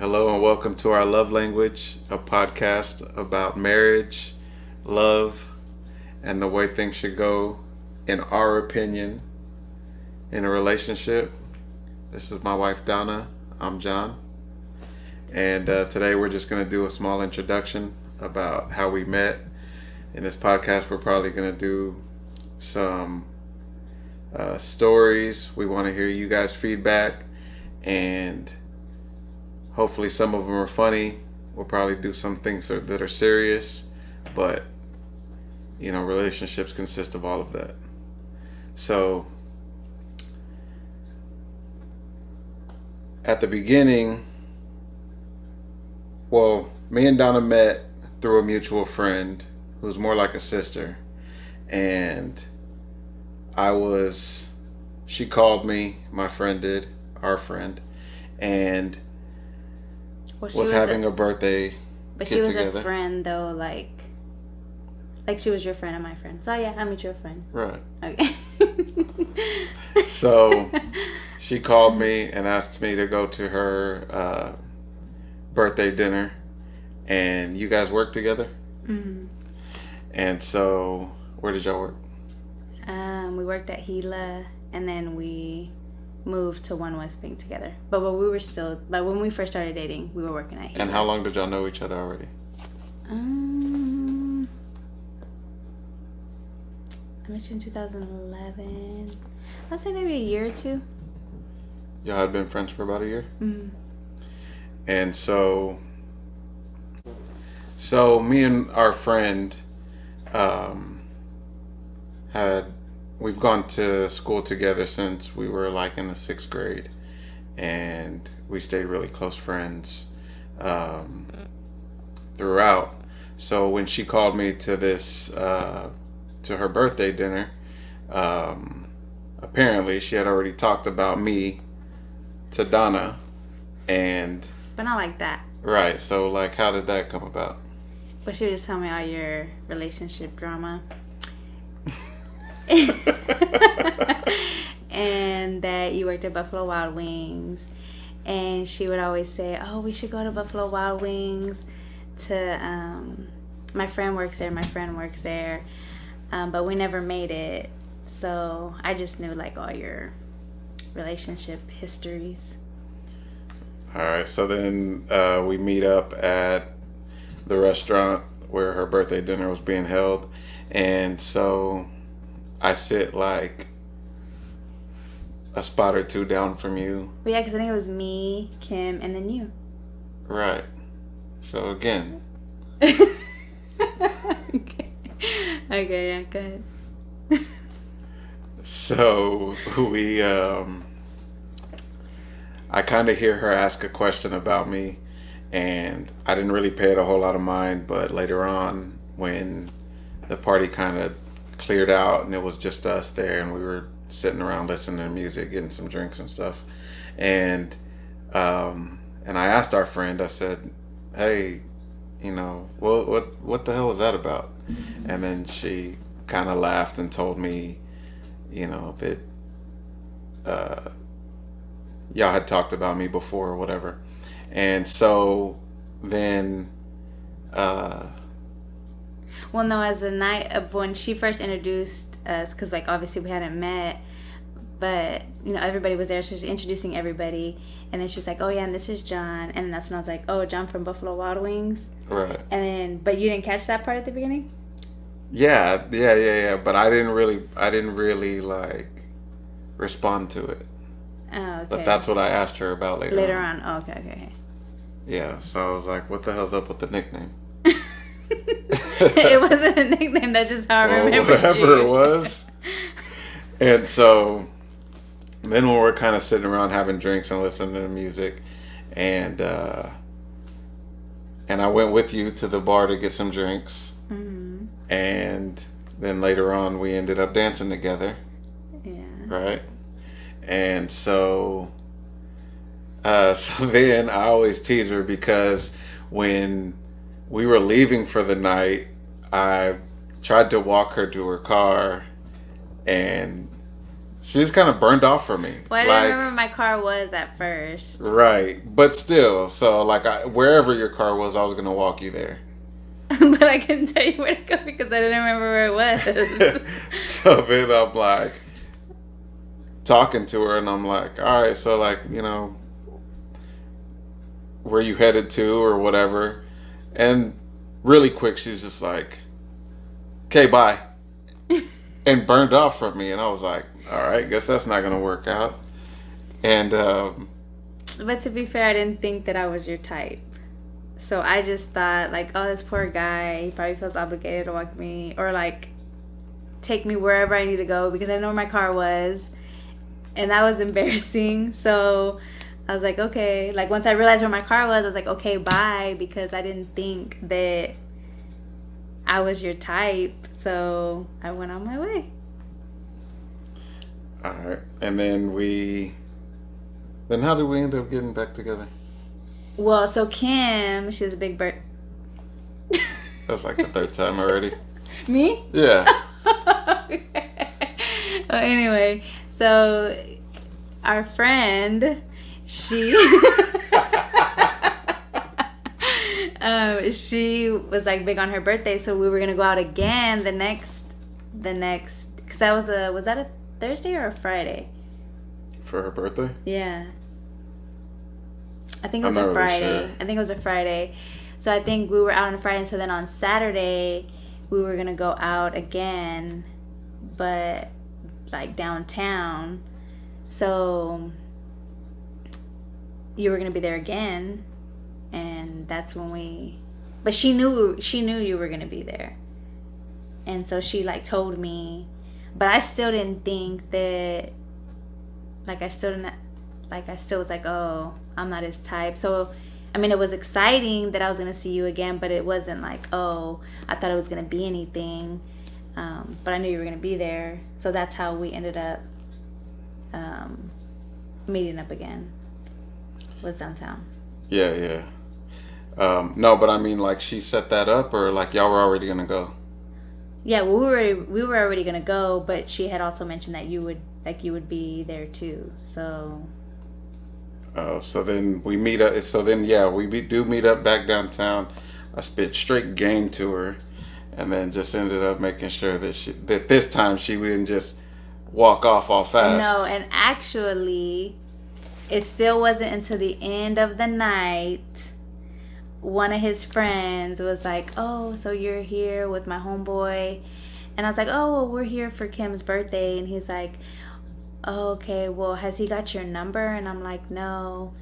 Hello and welcome to our Love Language, a podcast about marriage, love, and the way things should go, in our opinion, in a relationship. This is my wife Donna. I'm John. And today we're just going to do a small introduction about how we met. In this podcast, we're probably going to do some stories. We want to hear you guys' feedback, and hopefully some of them are funny. We'll probably do some things that are serious, but relationships consist of all of that. So at the beginning, me and Donna met through a mutual friend who's more like a sister, and she called me, my friend did, our friend, and was having a birthday But get she was together. a friend though, like she was your friend and my friend. So yeah, I meet your friend. Right. Okay. So she called me and asked me to go to her birthday dinner, and you guys work together. Mm-hmm. And so, where did y'all work? We worked at Gila, and then we moved to One West Bank together. But when we first started dating, we were working at Gila. And how long did y'all know each other already? I met you in 2011. I'd say maybe a year or two. Y'all had been friends for about a year? Mm-hmm. And so me and our friend we've gone to school together since we were like in the 6th grade, and we stayed really close friends throughout. So when she called me to to her birthday dinner, apparently she had already talked about me to Donna, But not like that. right. So like, how did that come about? But she would just tell me all your relationship drama. And that you worked at Buffalo Wild Wings. And she would always say, oh, we should go to Buffalo Wild Wings my friend works there. But we never made it. So I just knew like all your relationship histories. All right. So then we meet up at the restaurant where her birthday dinner was being held, and so I sit like a spot or two down from you. But yeah, because I think it was me, Kim, and then you. Right. So again. Okay, yeah, go ahead. So I kind of hear her ask a question about me, and I didn't really pay it a whole lot of mind, but later on when the party kind of cleared out and it was just us there, and we were sitting around listening to music, getting some drinks and stuff, and I asked our friend, I said, hey, what the hell was that about? And then she kind of laughed and told me, that y'all had talked about me before or whatever. And so then well, no, as the night of when she first introduced us, because like obviously we hadn't met, but everybody was there. She was introducing everybody, and then she was like, oh yeah, and this is John. And that's when I was like, oh, John from Buffalo Wild Wings. Right. And then, but you didn't catch that part at the beginning? Yeah. But I didn't really like respond to it. Oh, okay. But that's what I asked her about later on. Oh, okay. Yeah, so I was like, what the hell's up with the nickname? It wasn't a nickname, that's just how I remember whatever you. It was. And so then when we're kind of sitting around having drinks and listening to music, and I went with you to the bar to get some drinks. Mm-hmm. And then later on we ended up dancing together. Yeah. Right? And so then I always tease her because when we were leaving for the night, I tried to walk her to her car, and She just kind of burned off for me. Well, I didn't remember where my car was at first. Right, but still, so like wherever your car was, I was gonna walk you there. But I couldn't tell you where to go because I didn't remember where it was. So then I'm like talking to her, and I'm like, all right, so like, where you headed to or whatever. And really quick, she's just like, okay, bye. And burned off from me. And I was like, all right, guess that's not going to work out. And, but to be fair, I didn't think that I was your type. So I just thought, like, oh, this poor guy, he probably feels obligated to walk me or, like, take me wherever I need to go because I know where my car was. And that was embarrassing. So I was like, okay. Like, once I realized where my car was, I was like, okay, bye. Because I didn't think that I was your type. So I went on my way. all right. And then then how did we end up getting back together? Well, so Kim, she was a big bird. That's like the third time already. Me? Yeah. Well, anyway, so our friend, she she was like big on her birthday, so we were gonna go out again the next because that was that a Thursday or a Friday? For her birthday? Yeah, I think it was I'm a not really Friday. sure. I think it was a Friday. So I think we were out on a Friday, and so then on Saturday we were gonna go out again, but like downtown. So you were gonna be there again, and that's when but she knew you were gonna be there, and so she like told me, but I still didn't think that, like I still was like, oh, I'm not his type. So I mean, it was exciting that I was gonna see you again, but it wasn't like, oh, I thought it was gonna be anything. But I knew you were gonna be there, so that's how we ended up meeting up again. Was downtown. Yeah. No, but I mean, like, she set that up, or like y'all were already gonna go? Yeah, well, we were already gonna go, but she had also mentioned that you would be there too. So. So then we meet up. So then, yeah, do meet up back downtown. I spit straight game to her, and then just ended up making sure that this time she wouldn't just walk off all fast. No, and actually, it still wasn't until the end of the night. One of his friends was like, oh, so you're here with my homeboy? And I was like, oh, well, we're here for Kim's birthday. And he's like, oh, okay, well, has he got your number? And I'm like, no.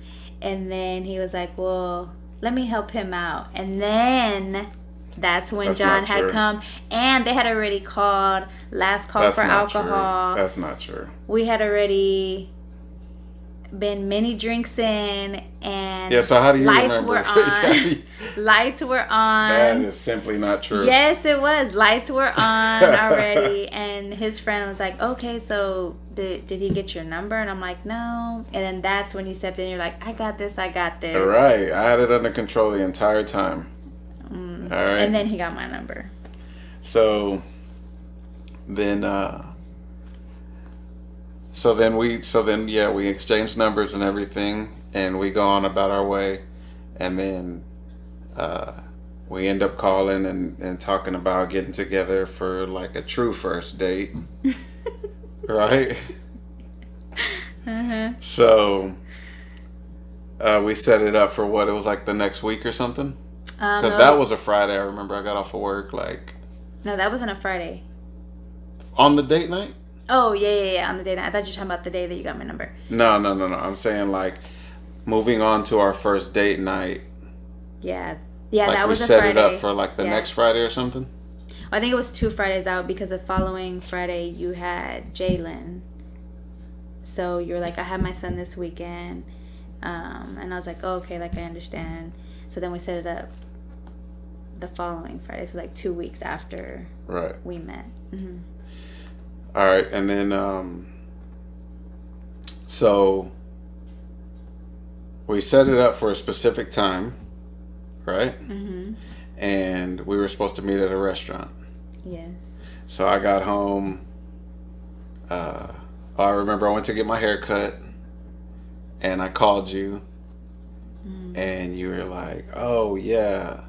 And then he was like, well, let me help him out. And then that's when John had come. And they had already called last call for alcohol. That's not true. We had already been many drinks in, and yeah, so how do you lights remember? were on. Lights were on. That is simply not true. Yes, it was. Lights were on already, and his friend was like, okay, so did he get your number? And I'm like, no. And then that's when you stepped in. You're like, I got this. All right, I had it under control the entire time. All right. And then he got my number. So then we exchanged numbers and everything, and we go on about our way, and then we end up calling and talking about getting together for like a true first date. Right? Uh-huh. So we set it up for what, it was like the next week or something, because that was a Friday. I remember I got off of work like. No, that wasn't a Friday. On the date night? Oh, yeah, on the date night. I thought you were talking about the day that you got my number. No. I'm saying, like, moving on to our first date night. Yeah, like that was a Friday. Friday. We set it up for, like, the next Friday or something? I think it was 2 Fridays out because the following Friday you had Jalen. So you were like, I have my son this weekend. And I was like, oh, okay, like, I understand. So then we set it up the following Friday. So, like, 2 weeks after we met. Mm-hmm. All right, and then so we set it up for a specific time, right? Mm-hmm. And we were supposed to meet at a restaurant. Yes. So I got home I remember I went to get my hair cut, and I called you, and you were like, "Oh yeah,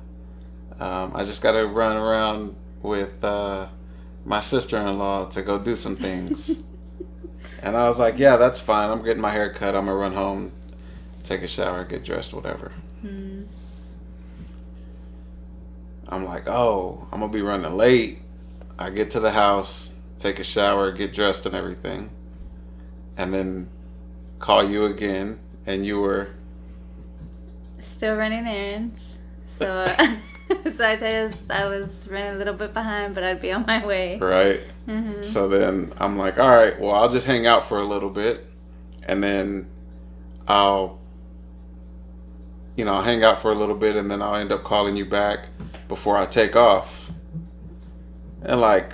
I just got to run around with my sister-in-law to go do some things." And I was like, "Yeah, that's fine. I'm getting my hair cut. I'm gonna run home, take a shower, get dressed, whatever." I'm like, "Oh, I'm gonna be running late." I get to the house, take a shower, get dressed and everything, and then call you again, and you were Still running errands. So, so I tell you, I was running a little bit behind, but I'd be on my way. right. So then I'm like, all right, well, I'll just hang out for a little bit, and then I'll, I'll hang out for a little bit, and then I'll end up calling you back before I take off. And like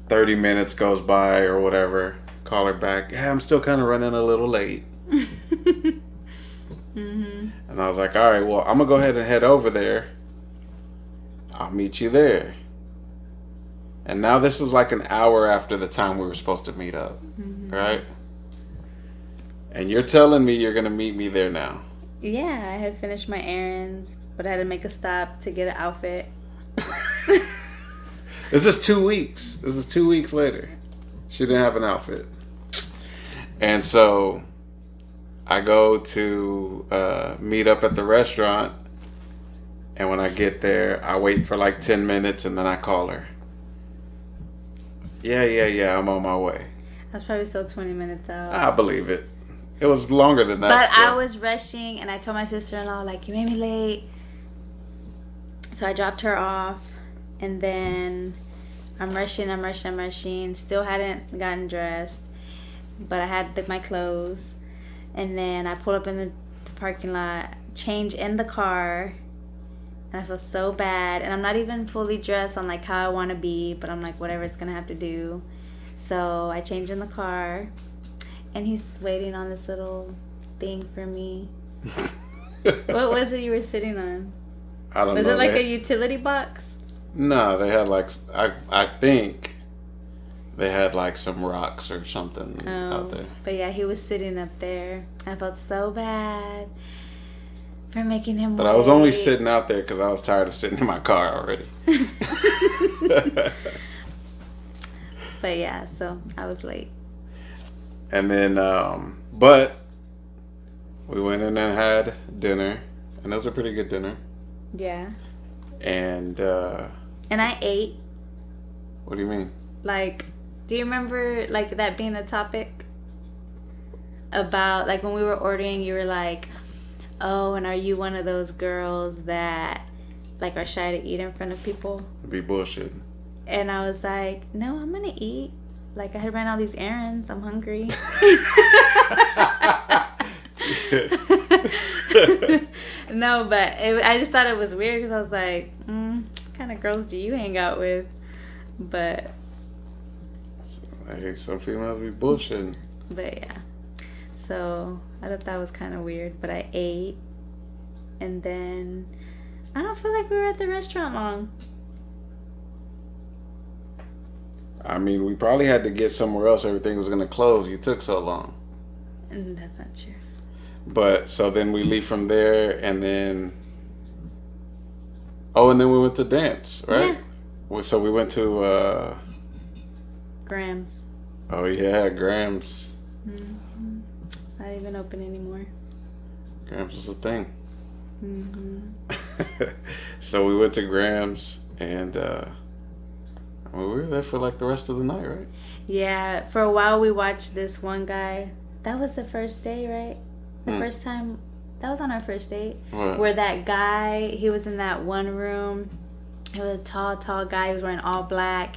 30 minutes goes by or whatever. Call her back. Yeah, I'm still kind of running a little late. And I was like, all right, well, I'm going to go ahead and head over there. I'll meet you there. And now this was like an hour after the time we were supposed to meet up. Right? And you're telling me you're going to meet me there now. Yeah, I had finished my errands, but I had to make a stop to get an outfit. This is 2 weeks. This is 2 weeks later. She didn't have an outfit. And so I go to meet up at the restaurant. And when I get there, I wait for like 10 minutes and then I call her. Yeah, I'm on my way. I was probably still 20 minutes out. I believe it. It was longer than that. But still. I was rushing, and I told my sister-in-law, like, you made me late. So I dropped her off, and then I'm rushing. Still hadn't gotten dressed, but I had my clothes. And then I pulled up in the parking lot, change in the car, and I feel so bad. And I'm not even fully dressed on, like, how I want to be, but I'm like, whatever it's going to have to do. So I change in the car. And he's waiting on this little thing for me. What was it you were sitting on? I don't know. Was it like a utility box? No, they had like, I think they had like some rocks or something out there. But yeah, he was sitting up there. I felt so bad for making him But wait. I was only sitting out there because I was tired of sitting in my car already. But yeah, so I was late. And then, but we went in and had dinner, and it was a pretty good dinner. Yeah. And I ate. What do you mean? Like, do you remember like that being a topic? About like when we were ordering, you were like, "Oh, and are you one of those girls that like are shy to eat in front of people?" Be bullshit. And I was like, "No, I'm gonna eat. Like I had ran all these errands. I'm hungry." No, but I just thought it was weird because I was like, what kind of girls do you hang out with? But Hey, some females be bullshitting. But yeah. So I thought that was kind of weird. But I ate. And then I don't feel like we were at the restaurant long. I mean, we probably had to get somewhere else. Everything was going to close. You took so long. And that's not true. But so then we leave from there, and then and then we went to dance, right? Yeah. So we went to Grams. Oh yeah, Grams. Mm-hmm. It's not even open anymore. Grams was a thing. Mm-hmm. So we went to Grams, and we were there for like the rest of the night, right? Yeah, for a while we watched this one guy. That was the first day, right? The first time. That was on our first date. What? Where that guy, he was in that one room. He was a tall guy. He was wearing all black.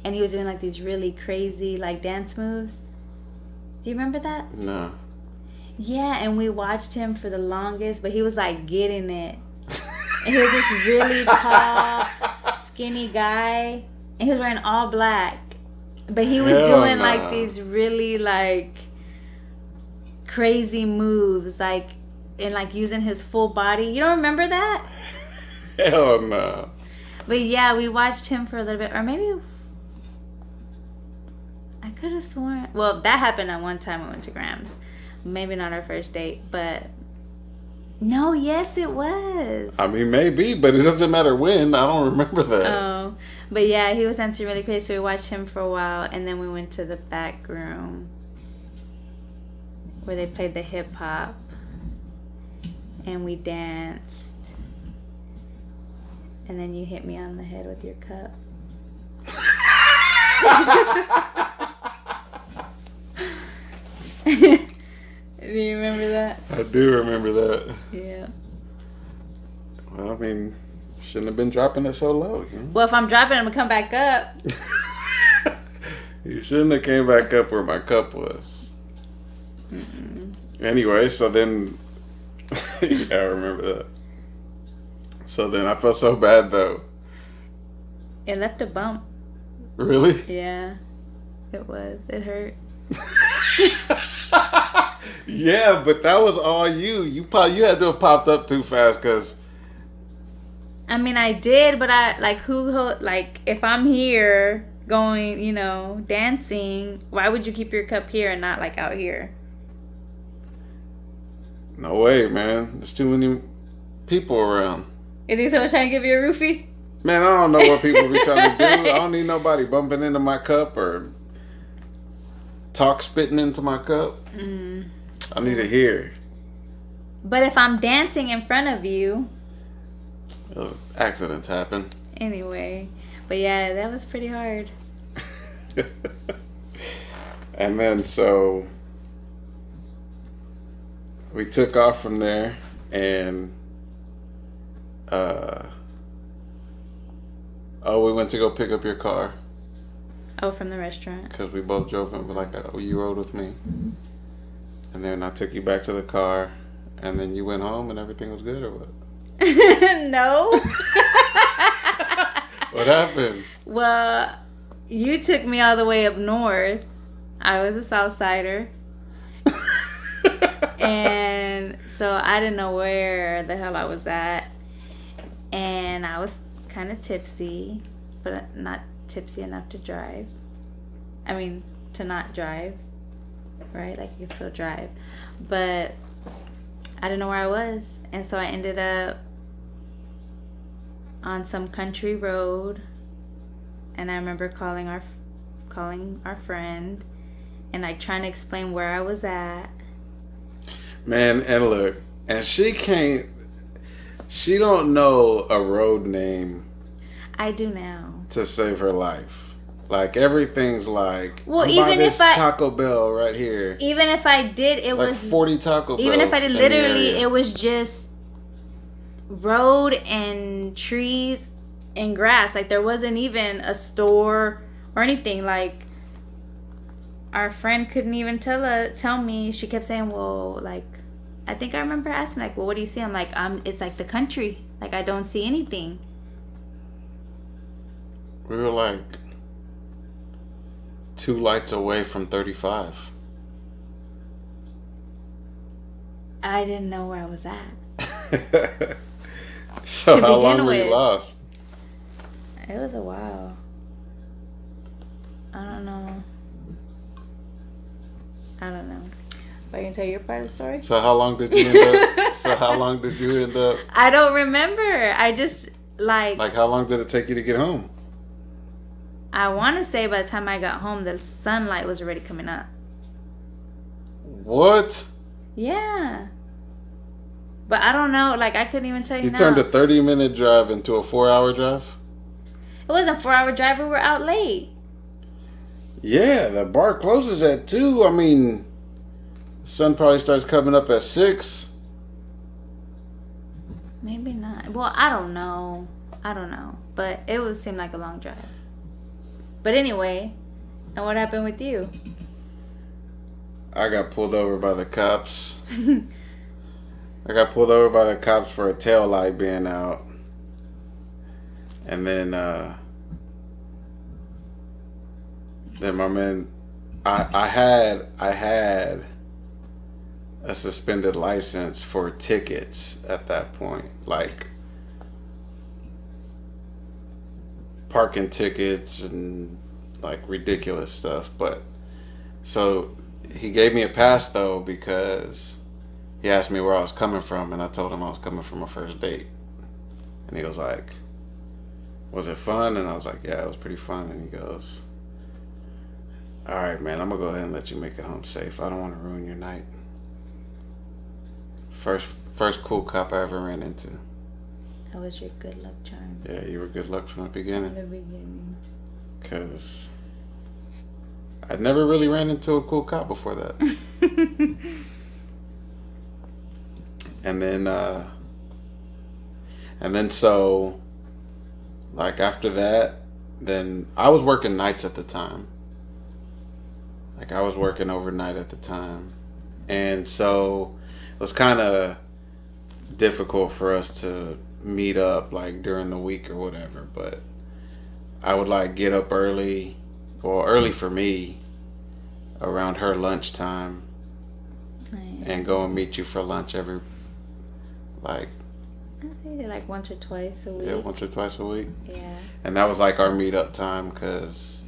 And he was doing like these really crazy like dance moves. Do you remember that? No. Yeah, and we watched him for the longest, but he was like getting it. And he was this really tall, skinny guy. And he was wearing all black. But he was doing like these really like crazy moves, like and like using his full body. You don't remember that? Hell no. But yeah, we watched him for a little bit, or maybe I could have sworn. Well, that happened at one time we went to Grams. Maybe not our first date, but no, yes, it was. I mean, maybe, but it doesn't matter when. I don't remember that. Oh, but yeah, he was dancing really crazy. So we watched him for a while, and then we went to the back room where they played the hip hop, and we danced. And then you hit me on the head with your cup. Do you remember that? I do remember that. Yeah. Well, I mean, shouldn't have been dropping it so low. You know? Well, if I'm dropping, I'm gonna come back up. You shouldn't have came back up where my cup was. Mm-mm. Anyway, so then, yeah, I remember that. So then I felt so bad though. It left a bump. Really? Yeah, it was. It hurt. Yeah, but that was all you. You had to have popped up too fast because. I mean, I did, but I like if I'm here going, dancing, why would you keep your cup here and not like out here? No way, man. There's too many people around. You think someone's trying to give you a roofie? Man, I don't know what people be trying to do. I don't need nobody bumping into my cup or spitting into my cup. I need to hear. But if I'm dancing in front of you, accidents happen. anyway. But yeah, that was pretty hard. And then so we took off from there and we went to go pick up your car Oh, from the restaurant. because we both drove in, but you rode with me. And then I took you back to the car and then you went home and everything was good or what? No. What happened? Well, you took me all the way up north. I was a South Sider. And so I didn't know where the hell I was at. And I was kind of tipsy, but not tipsy enough to drive. I mean, to not drive. Right? Like, you can still drive. But I didn't know where I was. And so I ended up on some country road. And I remember calling our friend and like trying to explain where I was at. Man, and look, and she don't know a road name I do now. to save her life. Like everything's like, Well, I'm even by this if Taco Bell right here. Even if I did, it Like was 40 Taco Bells. even if I did, in the literally, area. it was just road and trees and grass. Like, there wasn't even a store or anything. Like, our friend couldn't even tell me. She kept saying, well, like, I think I remember asking, like, well, what do you see? I'm like, it's like the country. Like, I don't see anything. We were like 2 lights away from 35. I didn't know where I was at. So To how begin long were you with. lost? It was a while. I don't know. Are you gonna tell your part of the story? So how long did you end up? I don't remember. I just Like how long did it take you to get home? I want to say by the time I got home, the sunlight was already coming up. What? Yeah. But I don't know. Like, I couldn't even tell you You now. turned a 30-minute drive into a 4-hour drive? It wasn't a 4-hour drive. We were out late. Yeah, the bar closes at 2. I mean, the sun probably starts coming up at 6. Maybe not. Well, I don't know. But it would seem like a long drive. But anyway, and what happened with you? I got pulled over by the cops. I got pulled over by the cops for a tail light being out. And then my man, I had a suspended license for tickets at that point, like parking tickets and like ridiculous stuff. But So he gave me a pass though because he asked me where I was coming from, and I told him I was coming from a first date. And he was like, "Was it fun?" And I was like, "Yeah, it was pretty fun." And he goes, "All right, man, I'm gonna go ahead and let you make it home safe. I don't want to ruin your night." First cool cop I ever ran into. That was your good luck charm Yeah, you were good luck from the in beginning. the beginning. Because I'd never really ran into a cool cop before that. And then so, like after that, then I was working nights at the time. Like I was working overnight at the time. And so it was kind of difficult for us to meet up like during the week or whatever, but I would like get up early, or early for me, around her lunchtime, Nice. and go and meet you for lunch every, like, I say like once or twice a week. yeah, once or twice a week. Yeah. And that was like our meetup time because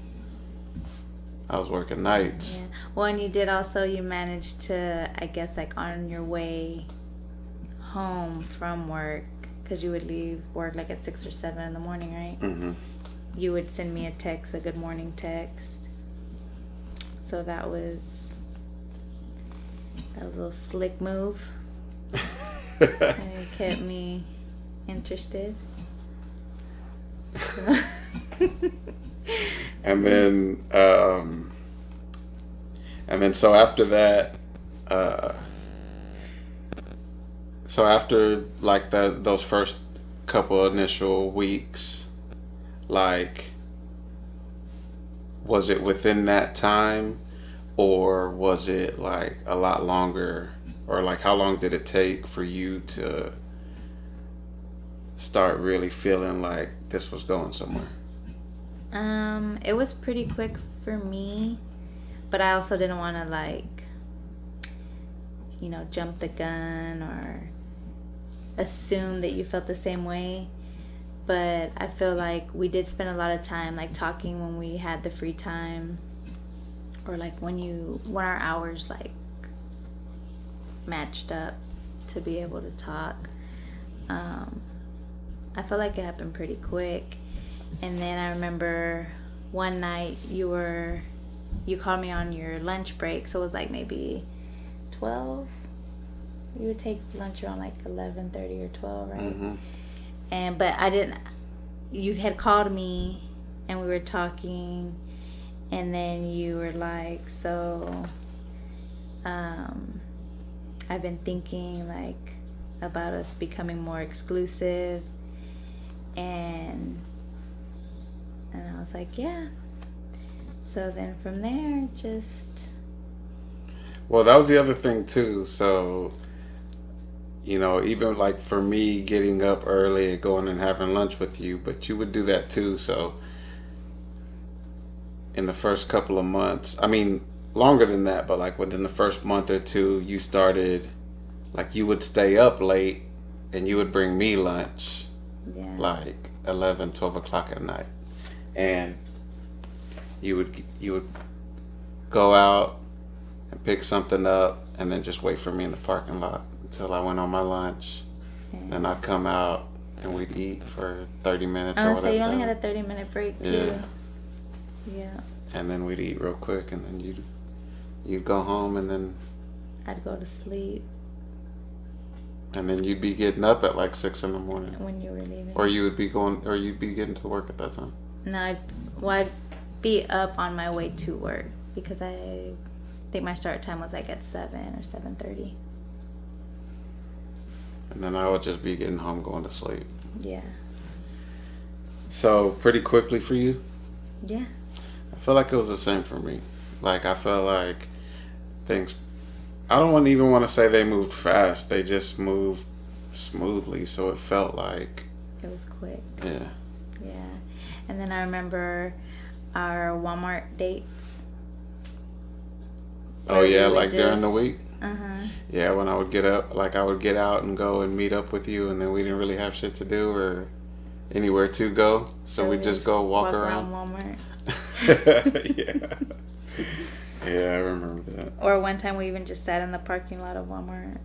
I was working nights. Yeah. Well, and you did also, you managed to, I guess, like on your way home from work, because you would leave work like at 6 or 7 in the morning, right? Mm-hmm. You would send me a text, a good morning text. So that was a little slick move. And it kept me interested. So. And then so after that, so after like those first couple initial weeks, like, was it within that time, or was it like a lot longer, or like how long did it take for you to start really feeling like this was going somewhere? It was pretty quick for me, but I also didn't want to like, jump the gun or assume that you felt the same way. But I feel like we did spend a lot of time like talking when we had the free time, or like when our hours like matched up to be able to talk. I felt like it happened pretty quick. And then I remember one night you called me on your lunch break, so it was like maybe 12. You would take lunch around like 11:30 or 12, right? Mm-hmm. But I didn't. You had called me, and we were talking, and then you were like, "So, I've been thinking like about us becoming more exclusive," and I was like, "Yeah." So then from there, just. Well, that was the other thing too. So, even like for me getting up early and going and having lunch with you, but you would do that too. So in the first couple of months, I mean, longer than that, but like within the first month or two, you started, like you would stay up late and you would bring me lunch, Yeah. like 11, 12 o'clock at night. And you would go out and pick something up and then just wait for me in the parking lot until I went on my lunch. Yeah. And I'd come out and we'd eat for 30 minutes or Oh, whatever. so you only had a 30-minute break too. Yeah. And then we'd eat real quick, and then you'd go home, and then I'd go to sleep you'd be getting up at like 6 in the morning, when you were leaving. or you'd be getting to work at that time. No, I'd be up on my way to work, because I think my start time was like at 7 or 7:30. And then I would just be getting home, going to sleep. Yeah. So pretty quickly for you. Yeah. I feel like it was the same for me. Like I felt like things. I don't even want to say they moved fast. They just moved smoothly. So it felt like. It was quick. Yeah. Yeah. And then I remember our Walmart dates. Oh Where we yeah, would like during the just- week. Uh-huh. Yeah, when I would get up, like I would get out and go and meet up with you, and then we didn't really have shit to do or anywhere to go, so we'd just go walk around. Walmart. Yeah. Yeah, I remember that. Or one time we even just sat in the parking lot of Walmart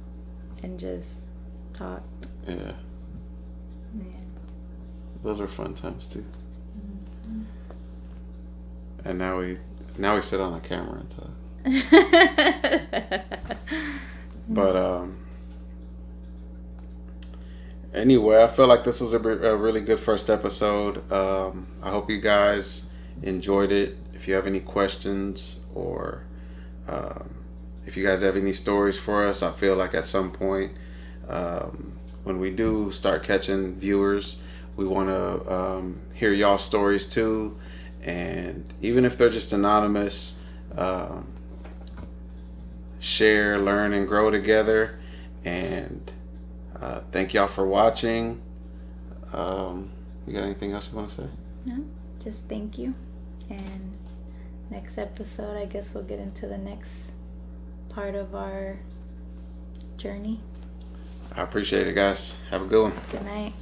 and just talked. Yeah, Yeah. those were fun times too. And now we sit on a camera and talk. But anyway, I feel like this was a really good first episode. I hope you guys enjoyed it. If you have any questions or if you guys have any stories for us, I feel like at some point when we do start catching viewers, we want to hear y'all's stories too. And even if they're just anonymous, share, learn, and grow together. And thank y'all for watching. You got anything else you want to say? No, just thank you. And next episode, I guess we'll get into the next part of our journey. I appreciate it, guys. Have a good one. Good night.